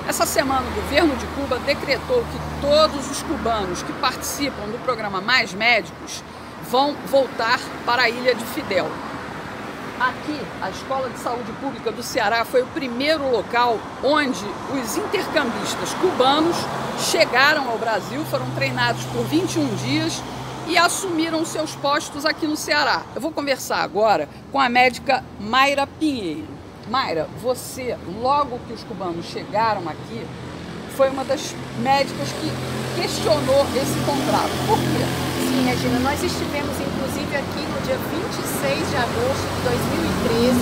Essa semana, o governo de Cuba decretou que todos os cubanos que participam do programa Mais Médicos vão voltar para a ilha de Fidel. Aqui, a Escola de Saúde Pública do Ceará foi o primeiro local onde os intercambistas cubanos chegaram ao Brasil, foram treinados por 21 dias e assumiram seus postos aqui no Ceará. Eu vou conversar agora com a médica Mayra Pinheiro. Mayra, você, logo que os cubanos chegaram aqui, foi uma das médicas que questionou esse contrato. Por quê? Sim, Regina, nós estivemos inclusive aqui no dia 26 de agosto de 2013,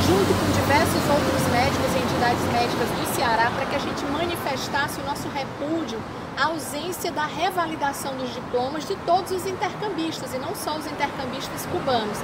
junto com diversos outros médicos e entidades médicas do Ceará, para que a gente manifestasse o nosso repúdio à ausência da revalidação dos diplomas de todos os intercambistas, e não só os intercambistas cubanos.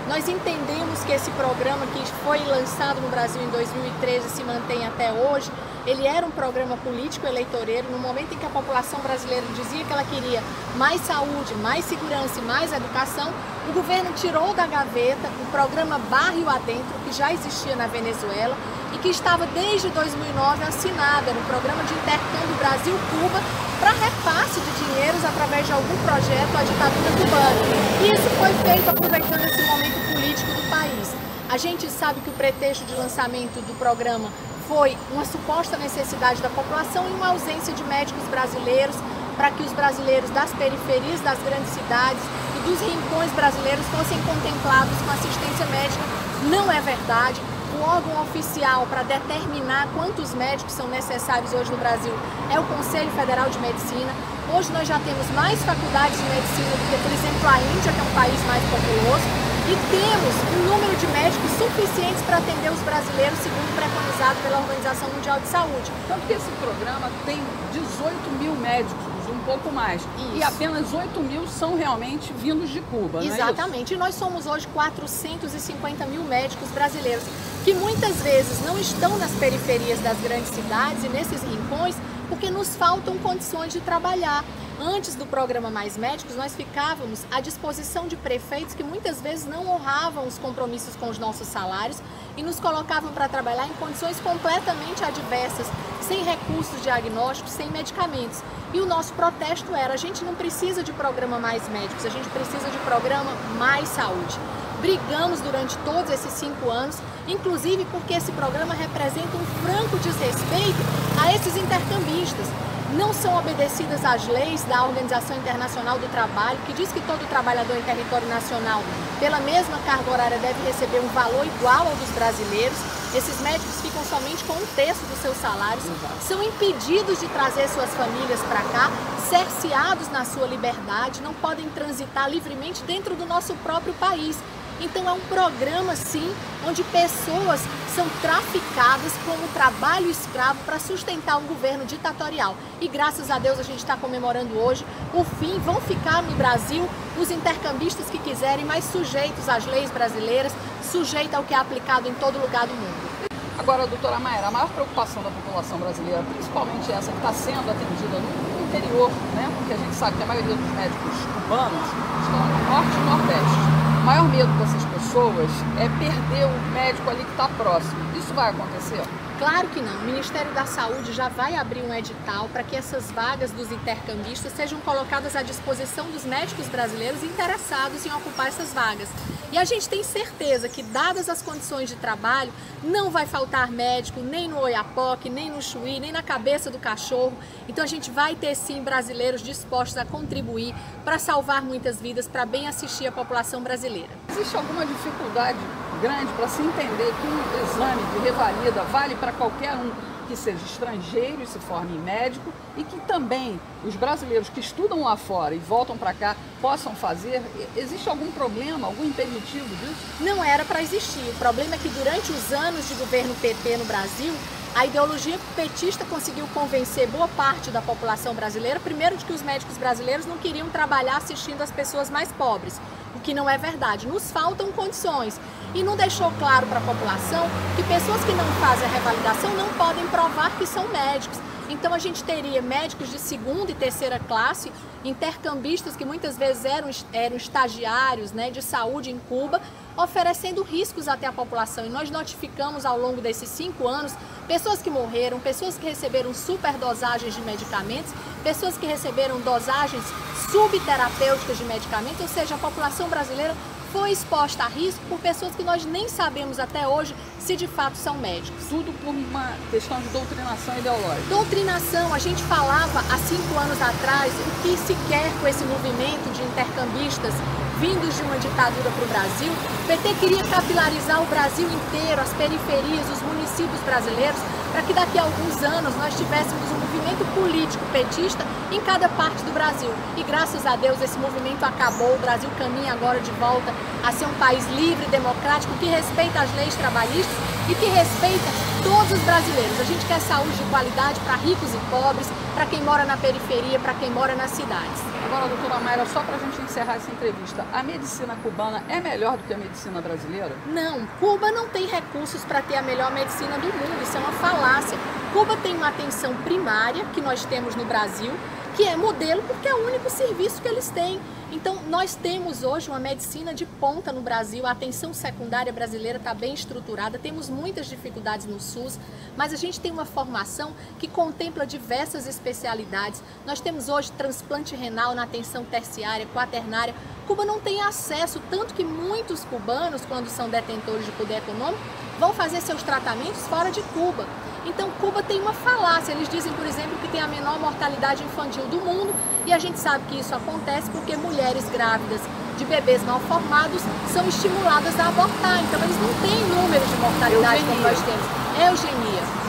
Nós entendemos que esse programa que foi lançado no Brasil em 2013 se mantém até hoje. Ele era um programa político-eleitoreiro no momento em que a população brasileira dizia que ela queria mais saúde, mais segurança e mais educação. O governo tirou da gaveta o programa Barrio Adentro, que já existia na Venezuela e que estava desde 2009 assinado. Era um programa de intercâmbio Brasil-Cuba para repasse de dinheiros através de algum projeto à ditadura cubana. E isso foi feito aproveitando esse momento político do país. A gente sabe que o pretexto de lançamento do programa foi uma suposta necessidade da população e uma ausência de médicos brasileiros para que os brasileiros das periferias das grandes cidades e dos rincões brasileiros fossem contemplados com assistência médica. Não é verdade. O órgão oficial para determinar quantos médicos são necessários hoje no Brasil é o Conselho Federal de Medicina. Hoje nós já temos mais faculdades de medicina do que, por exemplo, a Índia, que é um país mais populoso, e temos um número de médicos suficientes para atender os brasileiros, segundo preconizado pela Organização Mundial de Saúde. Tanto que esse programa tem 18 mil médicos, um pouco mais. Isso. E apenas 8 mil são realmente vindos de Cuba, exatamente. Não é isso? E nós somos hoje 450 mil médicos brasileiros, que muitas vezes não estão nas periferias das grandes cidades e nesses rincões, porque nos faltam condições de trabalhar. Antes do programa Mais Médicos, nós ficávamos à disposição de prefeitos que muitas vezes não honravam os compromissos com os nossos salários e nos colocavam para trabalhar em condições completamente adversas, sem recursos diagnósticos, sem medicamentos. E o nosso protesto era: a gente não precisa de programa Mais Médicos, a gente precisa de programa Mais Saúde. Brigamos durante todos esses 5 anos, inclusive porque esse programa representa um franco desrespeito a esses intercambistas. Não são obedecidas as leis da Organização Internacional do Trabalho, que diz que todo trabalhador em território nacional, pela mesma carga horária, deve receber um valor igual ao dos brasileiros. Esses médicos ficam somente com 1/3 dos seus salários, são impedidos de trazer suas famílias para cá, cerceados na sua liberdade, não podem transitar livremente dentro do nosso próprio país. Então é um programa, sim, onde pessoas são traficadas como trabalho escravo para sustentar um governo ditatorial. E graças a Deus a gente está comemorando hoje o fim. Vão ficar no Brasil os intercambistas que quiserem, mas sujeitos às leis brasileiras, sujeitos ao que é aplicado em todo lugar do mundo. Agora, doutora Mayra, a maior preocupação da população brasileira, principalmente essa que está sendo atendida no interior, né? Porque a gente sabe que a maioria dos médicos cubanos estão no norte e nordeste. O maior medo dessas pessoas é perder o médico ali que está próximo. Isso vai acontecer? Claro que não. O Ministério da Saúde já vai abrir um edital para que essas vagas dos intercambistas sejam colocadas à disposição dos médicos brasileiros interessados em ocupar essas vagas. E a gente tem certeza que, dadas as condições de trabalho, não vai faltar médico nem no Oiapoque, nem no Chuí, nem na cabeça do cachorro. Então a gente vai ter sim brasileiros dispostos a contribuir para salvar muitas vidas, para bem assistir a população brasileira. Existe alguma dificuldade grande para se entender que um exame de revalida vale para qualquer um que seja estrangeiro e se forme em médico, e que também os brasileiros que estudam lá fora e voltam para cá possam fazer? Existe algum problema, algum impeditivo disso? Não era para existir. O problema é que durante os anos de governo PT no Brasil, a ideologia petista conseguiu convencer boa parte da população brasileira, primeiro, de que os médicos brasileiros não queriam trabalhar assistindo as pessoas mais pobres, o que não é verdade. Nos faltam condições. E não deixou claro para a população que pessoas que não fazem a revalidação não podem provar que são médicos. Então a gente teria médicos de segunda e terceira classe, intercambistas que muitas vezes eram estagiários, né, de saúde em Cuba, oferecendo riscos até a população. E nós notificamos ao longo desses 5 anos pessoas que morreram, pessoas que receberam superdosagens de medicamentos, pessoas que receberam dosagens subterapêuticas de medicamentos, ou seja, a população brasileira foi exposta a risco por pessoas que nós nem sabemos até hoje se de fato são médicos. Tudo por uma questão de doutrinação ideológica. Doutrinação, a gente falava há 5 anos atrás o que se quer com esse movimento de intercambistas vindos de uma ditadura para o Brasil. O PT queria capilarizar o Brasil inteiro, as periferias, os municípios brasileiros, para que daqui a alguns anos nós tivéssemos um movimento político petista em cada parte do Brasil. E graças a Deus esse movimento acabou, o Brasil caminha agora de volta a ser um país livre, democrático, que respeita as leis trabalhistas e que respeita todos os brasileiros. A gente quer saúde de qualidade para ricos e pobres, para quem mora na periferia, para quem mora nas cidades. Agora, doutora Mayra, só para a gente encerrar essa entrevista, a medicina cubana é melhor do que a medicina brasileira? Não, Cuba não tem recursos para ter a melhor medicina do mundo, isso é uma falácia. Cuba tem uma atenção primária, que nós temos no Brasil, que é modelo porque é o único serviço que eles têm. Então, nós temos hoje uma medicina de ponta no Brasil, a atenção secundária brasileira está bem estruturada, temos muitas dificuldades no SUS, mas a gente tem uma formação que contempla diversas especialidades. Nós temos hoje transplante renal na atenção terciária, quaternária. Cuba não tem acesso, tanto que muitos cubanos, quando são detentores de poder econômico, vão fazer seus tratamentos fora de Cuba. Então, Cuba tem uma falácia. Eles dizem, por exemplo, que tem a menor mortalidade infantil do mundo, e a gente sabe que isso acontece porque mulheres grávidas de bebês mal formados são estimuladas a abortar. Então, eles não têm números de mortalidade como nós temos. Eugenia.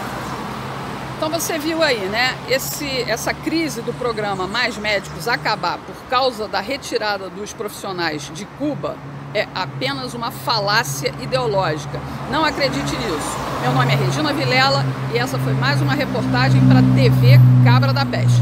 Então você viu aí, né, essa crise do programa Mais Médicos acabar por causa da retirada dos profissionais de Cuba é apenas uma falácia ideológica. Não acredite nisso. Meu nome é Regina Vilela e essa foi mais uma reportagem para a TV Cabra da Peste.